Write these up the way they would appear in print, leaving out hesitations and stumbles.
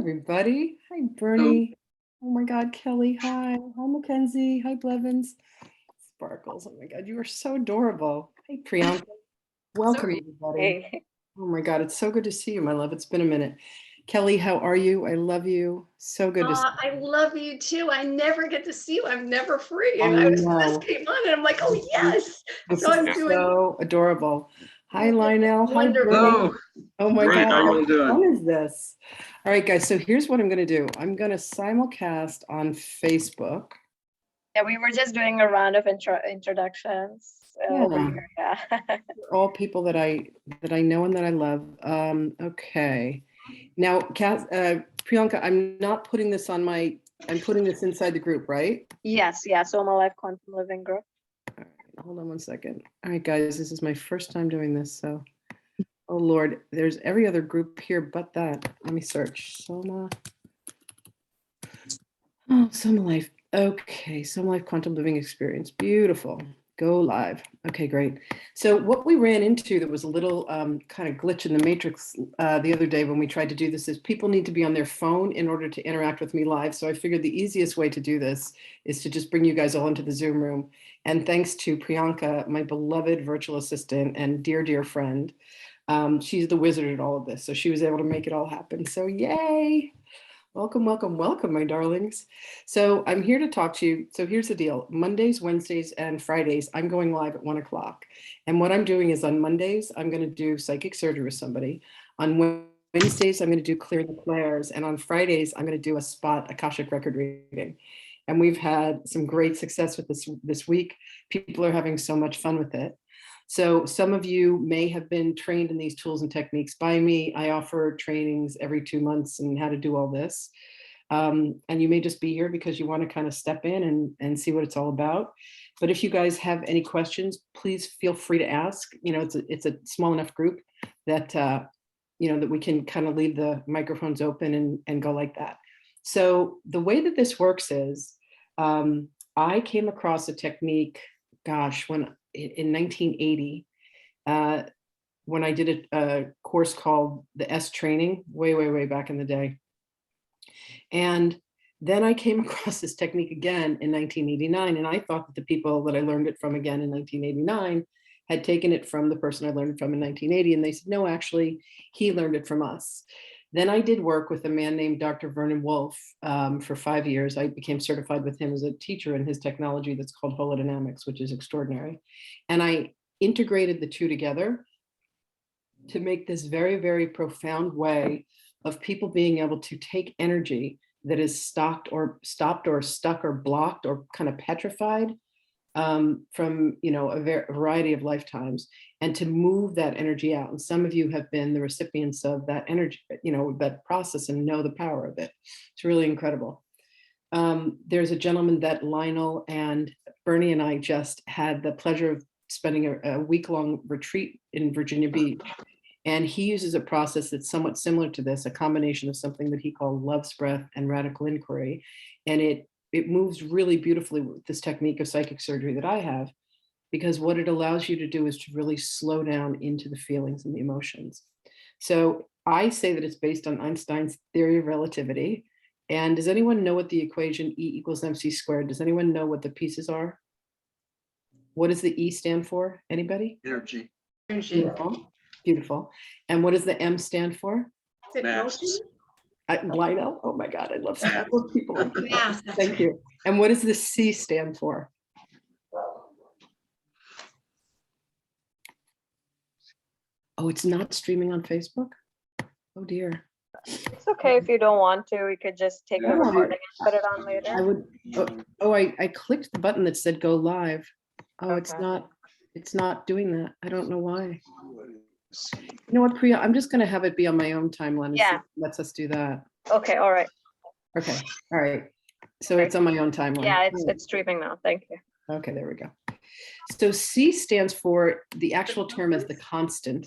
everybody. Hi, Hello. Bernie. Oh my God, Kelly. Hi. Hi, Mackenzie. Hi, Blevins. Sparkles. Oh my God, you are so adorable. Hey, Priyanka. Welcome, everybody. Hey. Oh my God, it's so good to see you, my love. It's been a minute. Kelly, how are you? I love you. So good to see you. I love you too. I never get to see you. I'm never free. I And this know. came on and I'm like, oh yes. This So is I'm doing so adorable. Hi, Lionel. Hi, wonderful. Bernie. Hello. Oh my Great. God, How you all how doing? fun is this? All right, guys, so here's what I'm going to do. I'm going to simulcast on Facebook. Yeah, we were just doing a round of introductions over Yeah. here. Yeah. All people that I know and that I love. Okay. Now, Priyanka, I'm not putting this on I'm putting this inside the group, right? Yes, yeah. Soma Life Quantum Living Group. All right, hold on one second. All right, guys, this is my first time doing this, so. Oh Lord, there's every other group here but that. Let me search. Soma. Oh, Soma Life. Okay, Soma Life Quantum Living Experience. Beautiful. Go live. Okay, great. So what we ran into that was a little kind of glitch in the matrix the other day when we tried to do this is people need to be on their phone in order to interact with me live. So I figured the easiest way to do this is to just bring you guys all into the Zoom room. And thanks to Priyanka, my beloved virtual assistant and dear, dear friend, she's the wizard at all of this. So she was able to make it all happen. So yay. Welcome, welcome, welcome, my darlings. So I'm here to talk to you. So here's the deal. Mondays, Wednesdays, and Fridays, I'm going live at 1 o'clock. And what I'm doing is on Mondays, I'm going to do psychic surgery with somebody. On Wednesdays, I'm going to do clear the flares. And on Fridays, I'm going to do a spot Akashic record reading. And we've had some great success with this week. People are having so much fun with it. So some of you may have been trained in these tools and techniques by me. I offer trainings every 2 months and how to do all this. And you may just be here because you want to kind of step in and see what it's all about. But if you guys have any questions, please feel free to ask. You know, it's a small enough group that, you know, that we can kind of leave the microphones open and go like that. So the way that this works is I came across a technique, gosh, in 1980, when I did a course called the S training, way back in the day. And then I came across this technique again in 1989. And I thought that the people that I learned it from again in 1989 had taken it from the person I learned it from in 1980. And they said, no, actually, he learned it from us. Then I did work with a man named Dr. Vernon Wolf for 5 years. I became certified with him as a teacher in his technology that's called holodynamics, which is extraordinary. And I integrated the two together to make this very, very profound way of people being able to take energy that is stopped or stuck or blocked or kind of petrified from, you know, a variety of lifetimes, and to move that energy out. And some of you have been the recipients of that energy, you know, that process, and know the power of it. It's really incredible. There's a gentleman that Lionel and Bernie and I just had the pleasure of spending a week-long retreat in Virginia Beach. And he uses a process that's somewhat similar to this, a combination of something that he called love's breath and radical inquiry. And it moves really beautifully with this technique of psychic surgery that I have, because what it allows you to do is to really slow down into the feelings and the emotions. So I say that it's based on Einstein's theory of relativity. And does anyone know what the equation E = mc squared? Does anyone know what the pieces are? What does the E stand for? Anybody? Energy. Beautiful. Beautiful. And what does the M stand for? Mass. Lionel. Oh my God, I love people like that. Mass. Thank you. And what does the C stand for? Oh, it's not streaming on Facebook? Oh dear. It's okay if you don't want to. We could just take the recording and put it on later. I would. I clicked the button that said go live. Oh, okay. It's not doing that. I don't know why. You know what, Priya? I'm just going to have it be on my own timeline. Yeah. Lets us do that. Okay. All right. Okay. All right. So it's on my own timeline. Yeah, it's streaming now. Thank you. Okay, there we go. So C stands for, the actual term is the constant.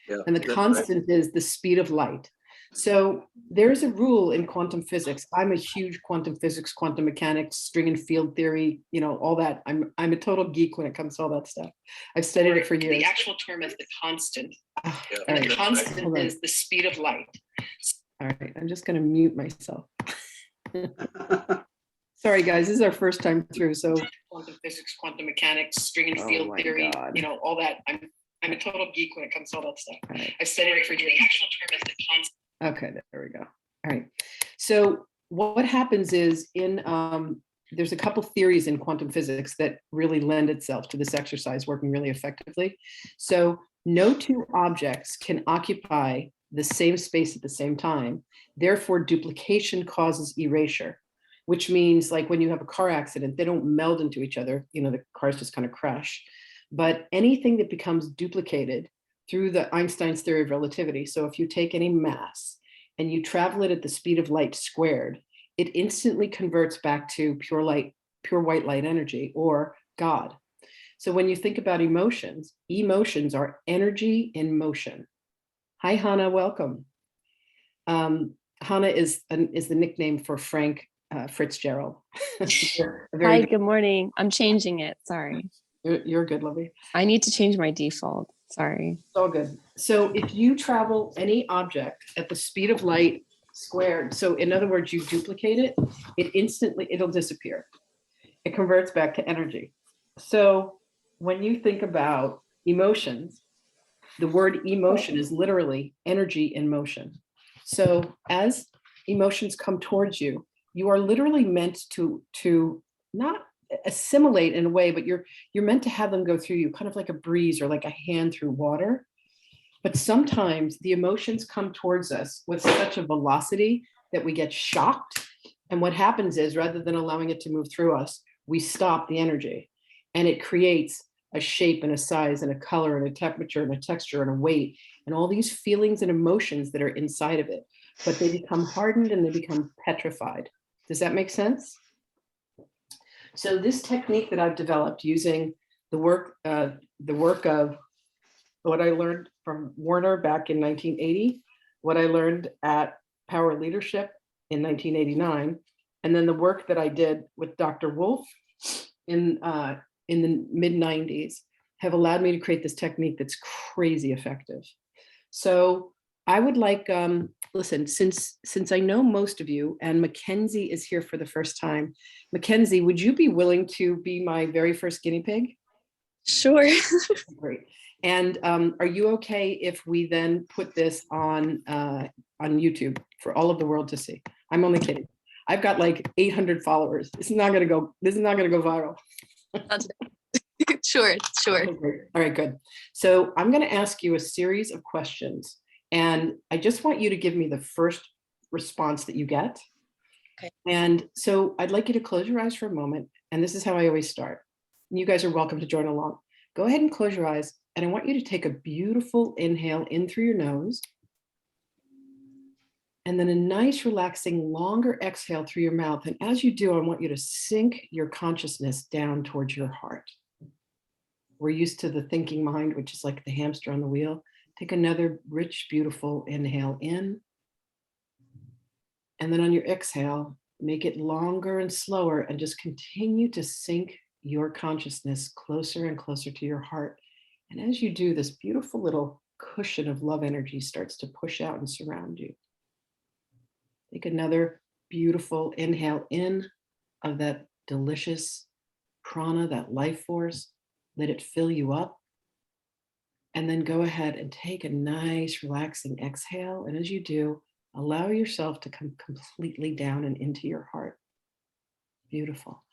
Yeah, and the constant is the speed of light. So there's a rule in quantum physics. I'm a huge quantum physics, quantum mechanics, string and field theory, you know, all that. I'm a total geek when it comes to all that stuff. I've studied it for years. The actual term is the constant. And the constant is the speed of light. All right, I'm just going to mute myself. Sorry, guys, this is our first time through, so quantum physics, quantum mechanics, string and field theory, you know, all that. I'm a total geek when it comes to all that stuff. Right. I've studied it for years. Actual term is the concept. Okay, there we go. All right. So what happens is there's a couple theories in quantum physics that really lend itself to this exercise working really effectively. So no two objects can occupy the same space at the same time. Therefore, duplication causes erasure, which means like when you have a car accident, they don't meld into each other. You know, the cars just kind of crash. But anything that becomes duplicated through the Einstein's theory of relativity. So if you take any mass and you travel it at the speed of light squared, it instantly converts back to pure light, pure white light energy, or God. So when you think about emotions, emotions are energy in motion. Hi, Hannah, welcome. Hannah is the nickname for Frank Fitzgerald. Hi, good morning. I'm changing it, sorry. You're good, lovey. I need to change my default, sorry. It's all good. So if you travel any object at the speed of light squared, so in other words, you duplicate it, it'll disappear. It converts back to energy. So when you think about emotions, the word emotion is literally energy in motion. So as emotions come towards you, you are literally meant to not assimilate in a way, but you're meant to have them go through you, kind of like a breeze or like a hand through water. But sometimes the emotions come towards us with such a velocity that we get shocked. And what happens is, rather than allowing it to move through us, we stop the energy, and it creates a shape and a size and a color and a temperature and a texture and a weight and all these feelings and emotions that are inside of it, but they become hardened and they become petrified. Does that make sense? So this technique that I've developed using the work of what I learned from Warner back in 1980, what I learned at Power Leadership in 1989, and then the work that I did with Dr. Wolf in the mid 90s have allowed me to create this technique that's crazy effective. So I would like, listen, since I know most of you, and Mackenzie is here for the first time. Mackenzie, would you be willing to be my very first guinea pig? Sure. Great. And are you okay if we then put this on YouTube for all of the world to see? I'm only kidding. I've got like 800 followers. This is not gonna go viral. Sure. Okay, all right, good. So I'm going to ask you a series of questions, and I just want you to give me the first response that you get. Okay. And so I'd like you to close your eyes for a moment, and this is how I always start. You guys are welcome to join along. Go ahead and close your eyes, and I want you to take a beautiful inhale in through your nose, and then a nice, relaxing, longer exhale through your mouth. And as you do, I want you to sink your consciousness down towards your heart. We're used to the thinking mind, which is like the hamster on the wheel. Take another rich, beautiful inhale in. And then on your exhale, make it longer and slower, and just continue to sink your consciousness closer and closer to your heart. And as you do, this beautiful little cushion of love energy starts to push out and surround you. Take another beautiful inhale in of that delicious prana, that life force. Let it fill you up. And then go ahead and take a nice, relaxing exhale. And as you do, allow yourself to come completely down and into your heart. Beautiful.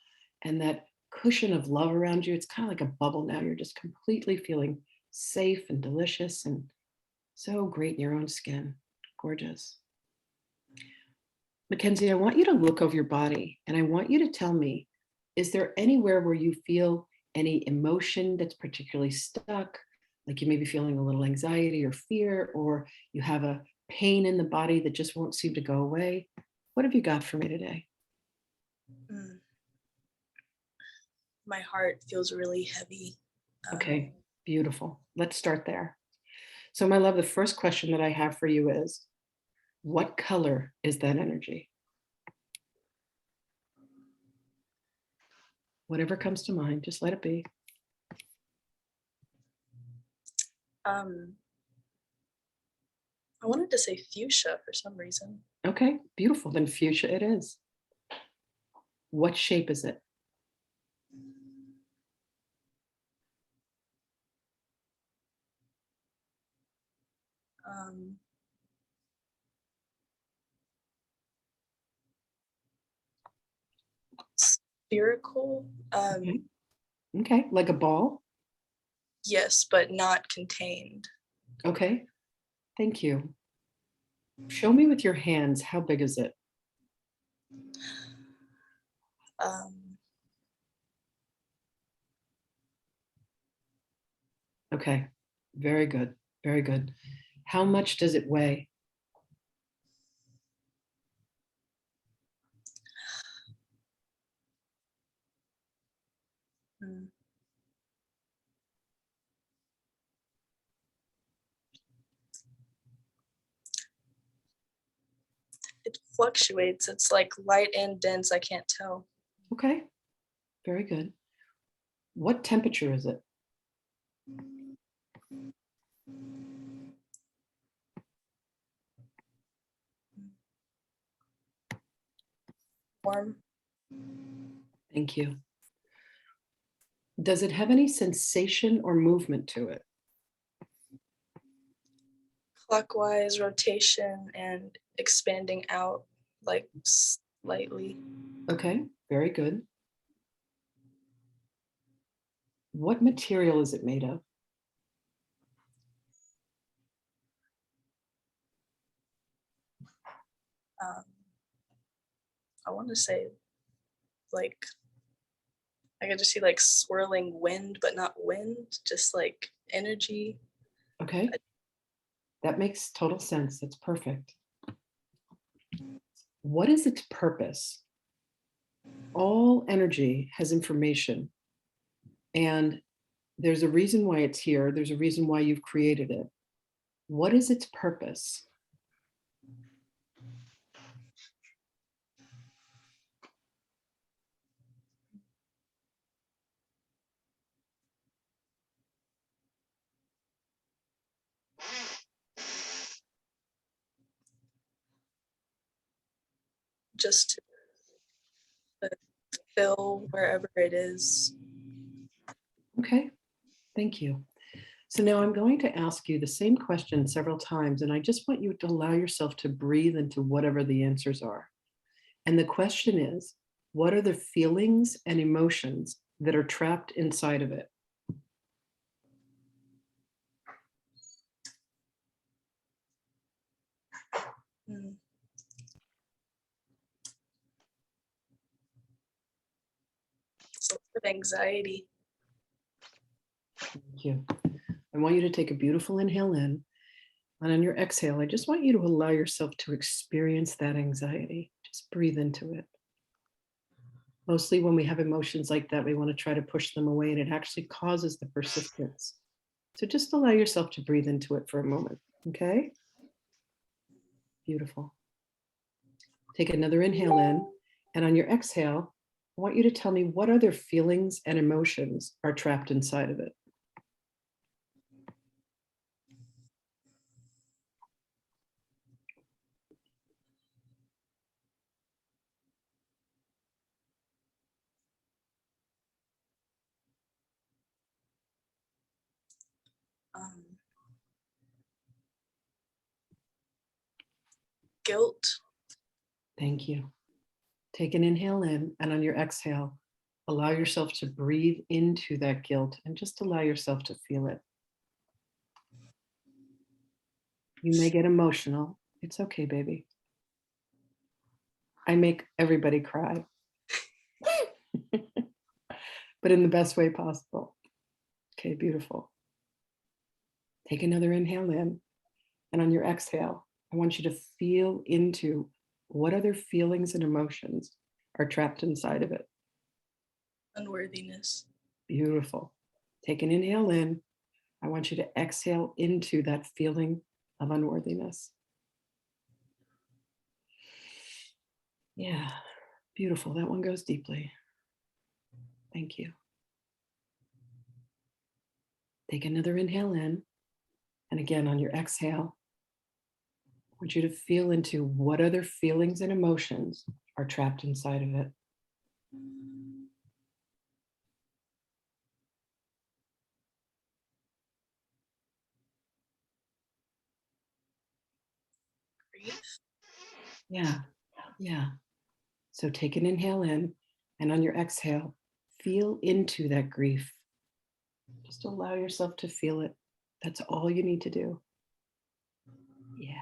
And that cushion of love around you, it's kind of like a bubble now. You're just completely feeling safe and delicious and so great in your own skin. Gorgeous. Mackenzie, I want you to look over your body, and I want you to tell me, is there anywhere where you feel any emotion that's particularly stuck, like you may be feeling a little anxiety or fear, or you have a pain in the body that just won't seem to go away? What have you got for me today? My heart feels really heavy. Okay, beautiful. Let's start there. So my love, the first question that I have for you is, what color is that energy? Whatever comes to mind, just let it be. I wanted to say fuchsia for some reason. Okay, beautiful. Then fuchsia it is. What shape is it? Um, Spherical. Okay. Okay, like a ball? Yes, but not contained. Okay, thank you. Show me with your hands, how big is it? Um, Okay, very good, very good. How much does it weigh? hmm. It fluctuates. It's like light and dense. I can't tell. Okay, very good. What temperature is it? Warm. Thank you. Does it have any sensation or movement to it? Clockwise rotation and expanding out like slightly. Okay, very good. What material is it made of? Um, I want to say like I could just see like swirling wind, but not wind, just like energy. Okay, that makes total sense. That's perfect. What is its purpose? All energy has information, and there's a reason why it's here. There's a reason why you've created it. What is its purpose? Just to fill wherever it is. Okay, thank you. So now I'm going to ask you the same question several times, and I just want you to allow yourself to breathe into whatever the answers are. And the question is, what are the feelings and emotions that are trapped inside of it? Mm. It's a lot of anxiety. Thank you. I want you to take a beautiful inhale in. And on your exhale, I just want you to allow yourself to experience that anxiety. Just breathe into it. Mostly when we have emotions like that, we want to try to push them away, and it actually causes the persistence. So just allow yourself to breathe into it for a moment. Okay? Beautiful. Take another inhale in. And on your exhale, I want you to tell me what other feelings and emotions are trapped inside of it. Um, Guilt. Thank you. Take an inhale in, and on your exhale, allow yourself to breathe into that guilt and just allow yourself to feel it. You may get emotional. It's okay, baby. I make everybody cry, but in the best way possible. Okay, beautiful. Take another inhale in, and on your exhale, I want you to feel into what other feelings and emotions are trapped inside of it. Unworthiness. Beautiful. Take an inhale in. I want you to exhale into that feeling of unworthiness. Yeah, beautiful. That one goes deeply. Thank you. Take another inhale in. And again, on your exhale, want you to feel into what other feelings and emotions are trapped inside of it. Grief. Yeah, yeah. So take an inhale in, and on your exhale, feel into that grief. Just allow yourself to feel it. That's all you need to do. Yeah,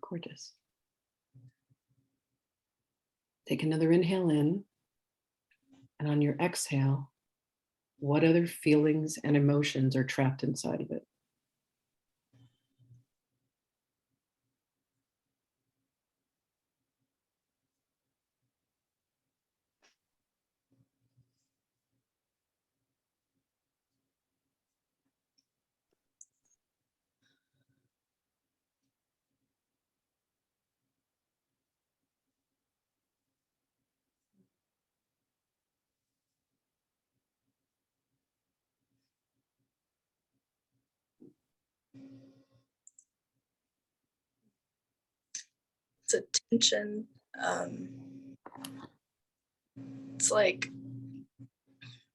gorgeous. Take another inhale in, and on your exhale, what other feelings and emotions are trapped inside of it? It's a tension. It's like,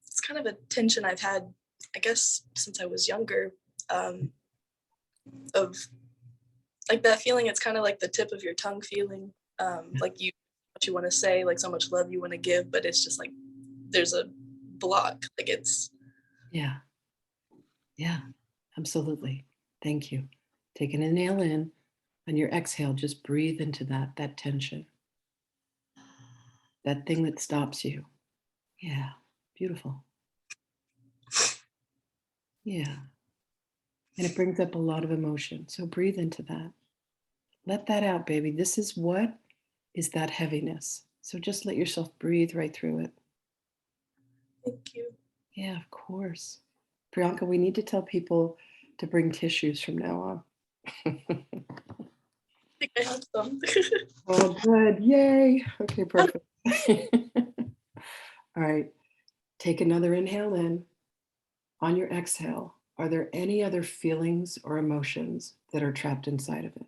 it's kind of a tension I've had, I guess, since I was younger, of like that feeling. It's kind of like the tip of your tongue feeling, like you, what you want to say, like so much love you want to give, but it's just like there's a block. Like it's Yeah, yeah, absolutely. Thank you. Take an inhale in. On your exhale, just breathe into that tension, that thing that stops you. Yeah, beautiful. Yeah. And it brings up a lot of emotion. So breathe into that. Let that out, baby. This is what is that heaviness. So just let yourself breathe right through it. thank you. Yeah, of course. Priyanka, we need to tell people to bring tissues from now on. I think I have some. Oh, good. Yay. Okay, perfect. All right. Take another inhale in. On your exhale, are there any other feelings or emotions that are trapped inside of it?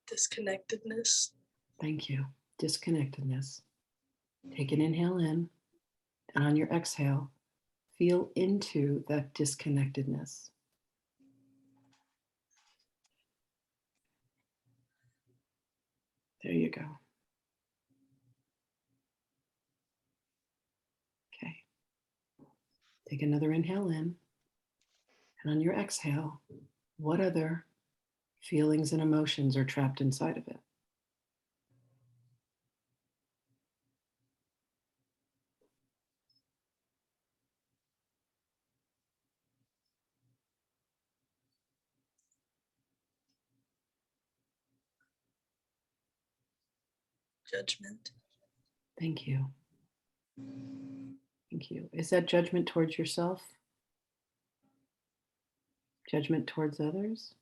Disconnectedness. Thank you. Disconnectedness. Take an inhale in, and on your exhale, feel into that disconnectedness. There you go. Okay. Take another inhale in, and on your exhale, what other feelings and emotions are trapped inside of it? Judgment. Thank you. Thank you. Is that judgment towards yourself? Judgment towards others?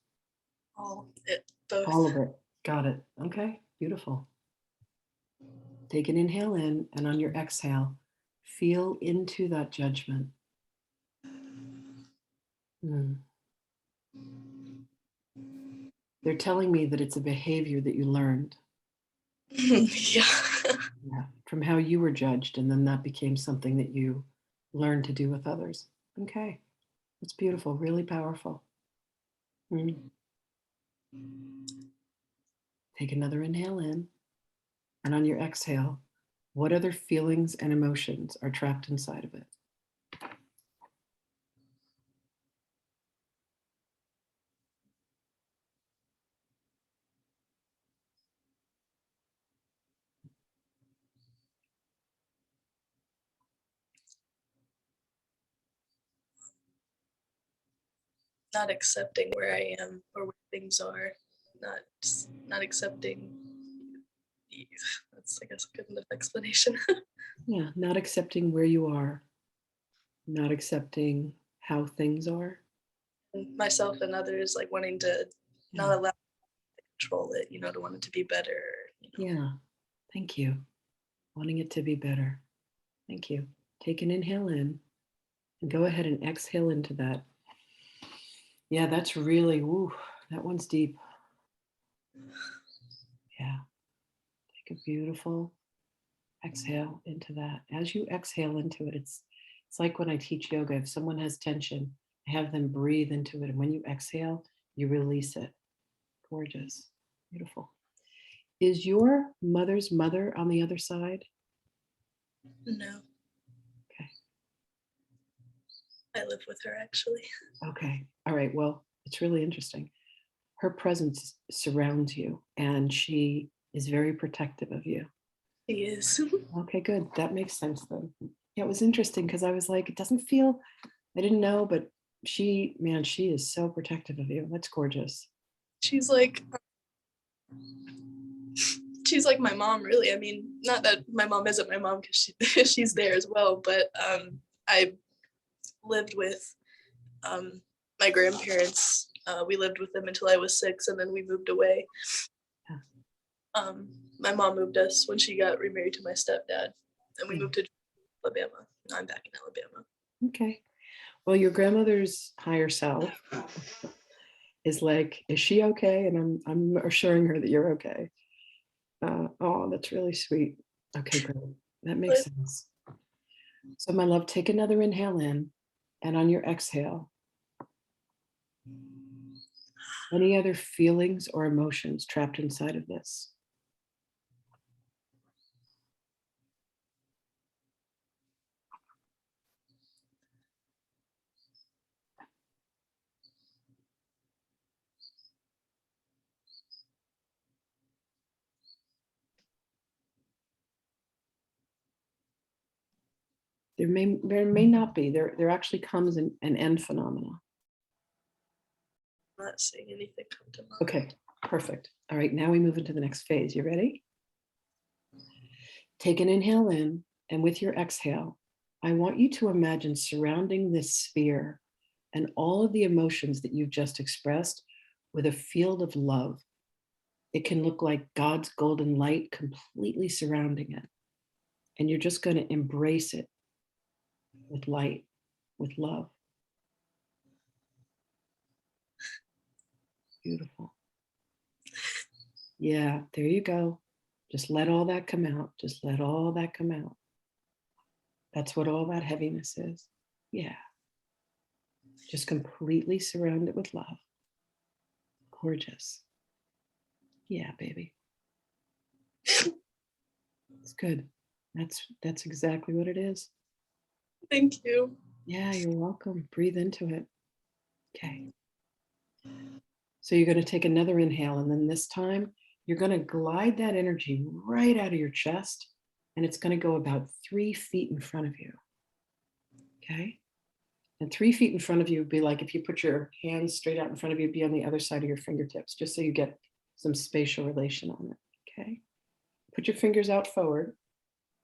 All it. Both. All of it. Got it. Okay, beautiful. Take an inhale in, and on your exhale, feel into that judgment. Mm. They're telling me that it's a behavior that you learned. Yeah. Yeah, from how you were judged, and then that became something that you learned to do with others. Okay, that's beautiful, really powerful. Mm. Take another inhale in, and on your exhale, what other feelings and emotions are trapped inside of it? Not accepting where I am or where things are. Not accepting. That's, I guess, a good enough explanation. Yeah, not accepting where you are, not accepting how things are. Myself and others, like wanting to Yeah. not allow control it, to want it to be better. Yeah. Thank you. Wanting it to be better. Thank you. Take an inhale in and go ahead and exhale into that. Yeah, that's really, woo, that one's deep. Yeah. Take a beautiful exhale into that. As you exhale into it, it's like when I teach yoga, if someone has tension, I have them breathe into it. And when you exhale, you release it. Gorgeous. Beautiful. Is your mother's mother on the other side? No. Okay. I live with her actually. Okay. All right. Well, it's really interesting. Her presence surrounds you and she is very protective of you. She is. Okay, good. That makes sense then. Yeah, it was interesting because I was like, it doesn't feel, I didn't know, but she is so protective of you. That's gorgeous. She's like my mom, really. I mean, not that my mom isn't my mom because she's there as well, but I lived with my grandparents. We lived with them until I was 6, and then we moved away. Yeah. My mom moved us when she got remarried to my stepdad, and we moved to Alabama. Now I'm back in Alabama. Okay. Well, your grandmother's higher self is like, is she okay? And I'm assuring her that you're okay. Oh, that's really sweet. Okay, great. That makes sense. So my love, take another inhale in, and on your exhale, any other feelings or emotions trapped inside of this? There may not be. There actually comes an end phenomena. I'm not seeing anything come to mind. Okay, perfect. All right, now we move into the next phase. You ready? Take an inhale in, and with your exhale, I want you to imagine surrounding this sphere and all of the emotions that you've just expressed with a field of love. It can look like God's golden light completely surrounding it. And you're just going to embrace it with light, with love. Beautiful. Yeah, there you go. Just let all that come out. Just let all that come out. That's what all that heaviness is. Yeah. Just completely surround it with love. Gorgeous. Yeah, baby. It's good. That's exactly what it is. Thank you. Yeah, you're welcome. Breathe into it. Okay. So you're going to take another inhale, and then this time you're going to glide that energy right out of your chest, and it's going to go about 3 feet in front of you. Okay. And 3 feet in front of you would be like if you put your hands straight out in front of you, be on the other side of your fingertips, just so you get some spatial relation on it. Okay. Put your fingers out forward.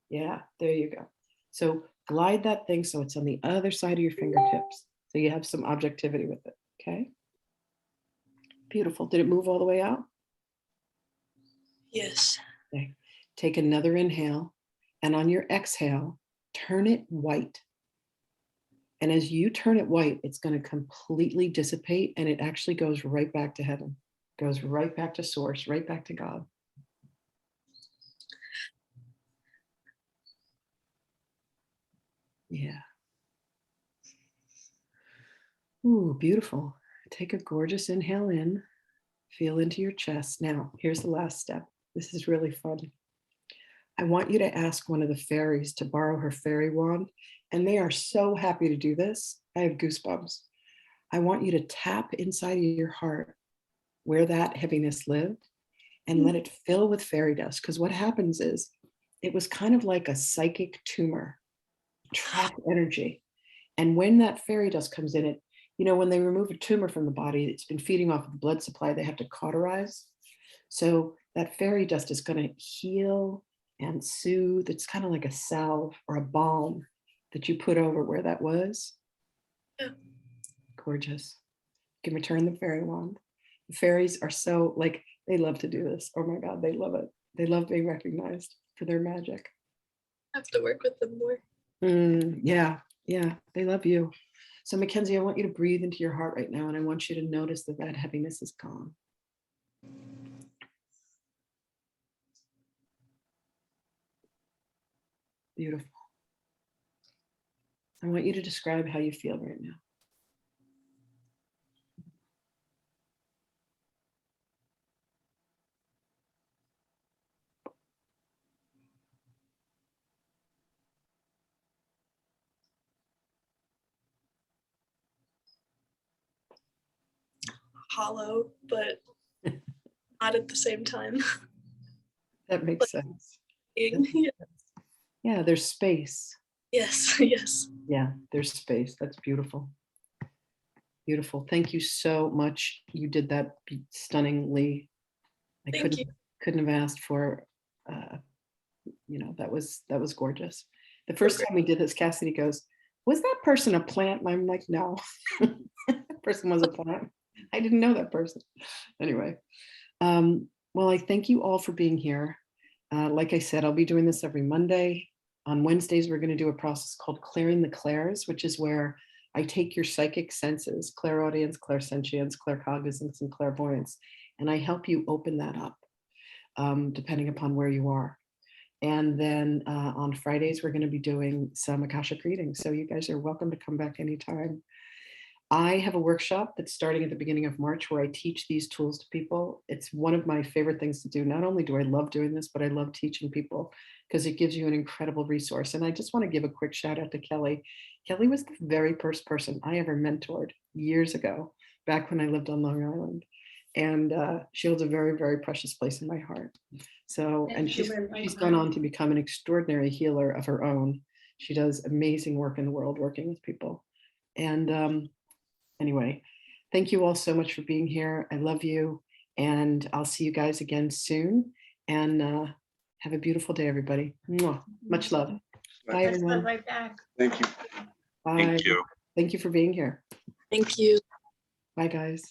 Yeah, there you go. So glide that thing so it's on the other side of your fingertips. So you have some objectivity with it. Okay. Beautiful. Did it move all the way out? Yes. Okay. Take another inhale, and on your exhale, turn it white. And as you turn it white, it's going to completely dissipate, and it actually goes right back to heaven, goes right back to source, right back to God. Yeah. Ooh, beautiful. Take a gorgeous inhale in, feel into your chest. Now, here's the last step. This is really fun. I want you to ask one of the fairies to borrow her fairy wand, and they are so happy to do this. I have goosebumps. I want you to tap inside of your heart where that heaviness lived and let it fill with fairy dust. Because what happens is it was kind of like a psychic tumor, trapped energy. And when that fairy dust comes in, it, when they remove a tumor from the body, it's been feeding off of the blood supply, they have to cauterize. So that fairy dust is going to heal and soothe. It's kind of like a salve or a balm that you put over where that was. Yeah. Gorgeous. You can return the fairy wand. The fairies are so, like, They love to do this. Oh my God, they love it. They love being recognized for their magic. I have to work with them more. Yeah, they love you. So Mackenzie, I want you to breathe into your heart right now, and I want you to notice that that heaviness is gone. Beautiful. I want you to describe how you feel right now. Hollow, but not at the same time. That makes sense. Yeah. Yeah, there's space. Yes, yes. Yeah, there's space. That's beautiful. Beautiful. Thank you so much. You did that stunningly. I Thank you. couldn't have asked for, that was gorgeous. The first time we did this, Cassidy goes, was that person a plant? And I'm like, no, that person was a plant. I didn't know that person. Anyway, well, I thank you all for being here. Like I said, I'll be doing this every Monday. On Wednesdays, we're going to do a process called Clearing the Clairs, which is where I take your psychic senses, clairaudience, clairsentience, claircognizance, and clairvoyance, and I help you open that up, depending upon where you are. And then on Fridays, we're going to be doing some Akashic readings. So you guys are welcome to come back anytime. I have a workshop that's starting at the beginning of March where I teach these tools to people. It's one of my favorite things to do. Not only do I love doing this, but I love teaching people because it gives you an incredible resource. And I just want to give a quick shout out to Kelly. Kelly was the very first person I ever mentored years ago, back when I lived on Long Island. And she holds a very, very precious place in my heart. So, and she's gone on to become an extraordinary healer of her own. She does amazing work in the world working with people. And anyway, thank you all so much for being here. I love you. And I'll see you guys again soon. And have a beautiful day, everybody. Mwah. Much love. Bye, everyone. Right back. Thank you. Bye. Thank you. Thank you for being here. Thank you. Bye, guys.